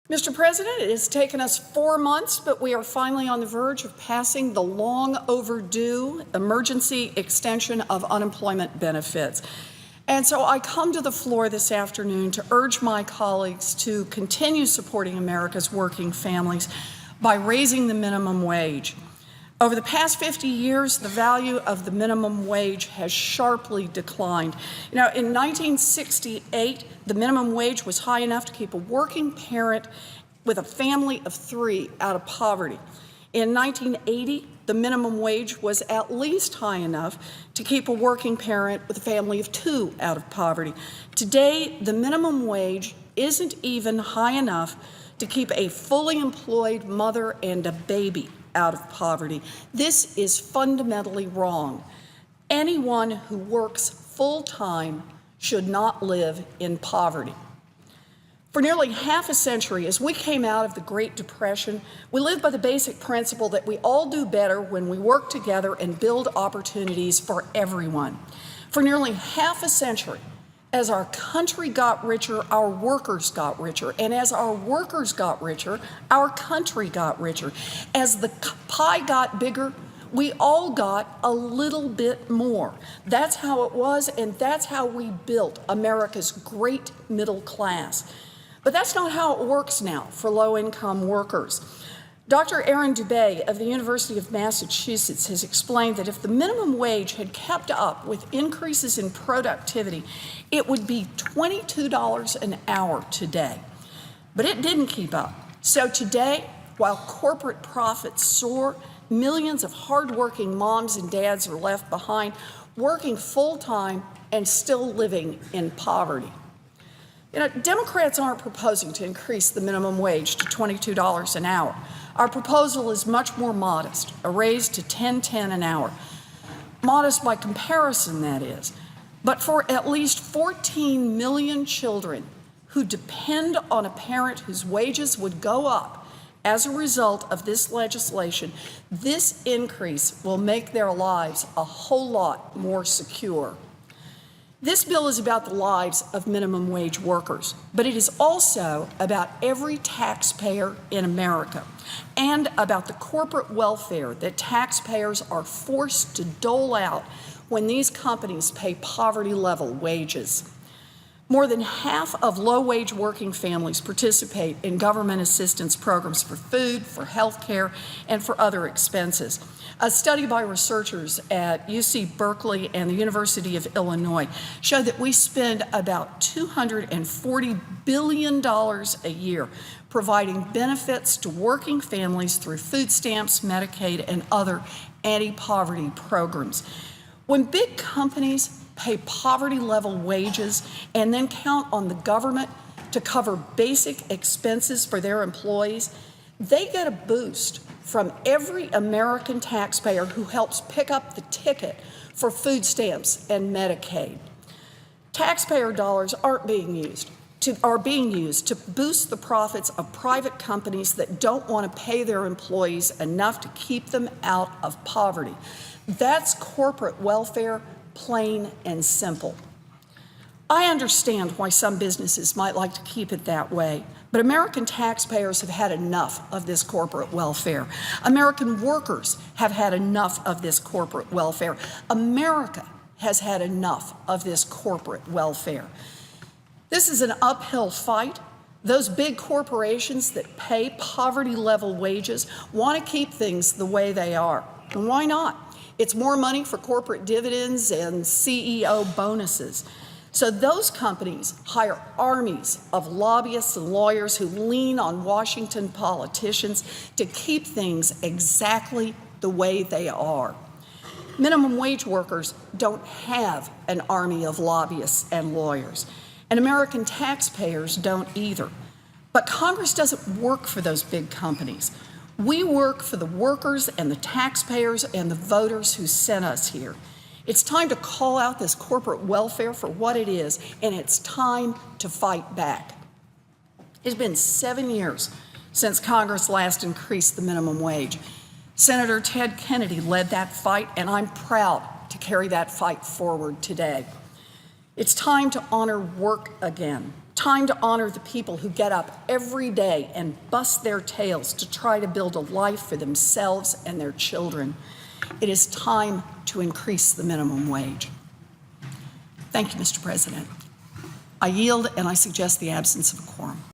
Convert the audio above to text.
Mr. President, it has taken us 4 months, but we are finally on the verge of passing the long overdue emergency extension of unemployment benefits. And so I come to the floor this afternoon to urge my colleagues to continue supporting America's working families by raising the minimum wage. Over the past 50 years, the value of the minimum wage has sharply declined. In 1968, the minimum wage was high enough to keep a working parent with a family of 3 out of poverty. In 1980, the minimum wage was at least high enough to keep a working parent with a family of 2 out of poverty. Today, the minimum wage isn't even high enough to keep a fully employed mother and a baby out of poverty. This is fundamentally wrong. Anyone who works full-time should not live in poverty. For nearly half a century, as we came out of the Great Depression, we lived by the basic principle that we all do better when we work together and build opportunities for everyone. For nearly half a century, as our country got richer, our workers got richer. And as our workers got richer, our country got richer. As the pie got bigger, we all got a little bit more. That's how it was, and that's how we built America's great middle class. But that's not how it works now for low-income workers. Dr. Aaron Dubay of the University of Massachusetts has explained that if the minimum wage had kept up with increases in productivity, it would be $22 an hour today. But it didn't keep up. So today, while corporate profits soar, millions of hardworking moms and dads are left behind, working full-time and still living in poverty. Democrats aren't proposing to increase the minimum wage to $22 an hour. Our proposal is much more modest, a raise to $10.10 an hour. Modest by comparison, that is. But for at least 14 million children who depend on a parent whose wages would go up as a result of this legislation, this increase will make their lives a whole lot more secure. This bill is about the lives of minimum wage workers, but it is also about every taxpayer in America and about the corporate welfare that taxpayers are forced to dole out when these companies pay poverty-level wages. More than half of low-wage working families participate in government assistance programs for food, for health care, and for other expenses. A study by researchers at UC Berkeley and the University of Illinois showed that we spend about $240 billion a year providing benefits to working families through food stamps, Medicaid, and other anti-poverty programs. When big companies pay poverty-level wages and then count on the government to cover basic expenses for their employees, they get a boost from every American taxpayer who helps pick up the ticket for food stamps and Medicaid. Taxpayer dollars are being used to boost the profits of private companies that don't want to pay their employees enough to keep them out of poverty. That's corporate welfare, plain and simple. I understand why some businesses might like to keep it that way, but American taxpayers have had enough of this corporate welfare. American workers have had enough of this corporate welfare. America has had enough of this corporate welfare. This is an uphill fight. Those big corporations that pay poverty-level wages want to keep things the way they are. And why not? It's more money for corporate dividends and CEO bonuses. So those companies hire armies of lobbyists and lawyers who lean on Washington politicians to keep things exactly the way they are. Minimum wage workers don't have an army of lobbyists and lawyers, and American taxpayers don't either. But Congress doesn't work for those big companies. We work for the workers and the taxpayers and the voters who sent us here. It's time to call out this corporate welfare for what it is, and it's time to fight back. It's been 7 years since Congress last increased the minimum wage. Senator Ted Kennedy led that fight, and I'm proud to carry that fight forward today. It's time to honor work again. time to honor the people who get up every day and bust their tails to try to build a life for themselves and their children. It is time to increase the minimum wage. Thank you, Mr. President. I yield, and I suggest the absence of a quorum.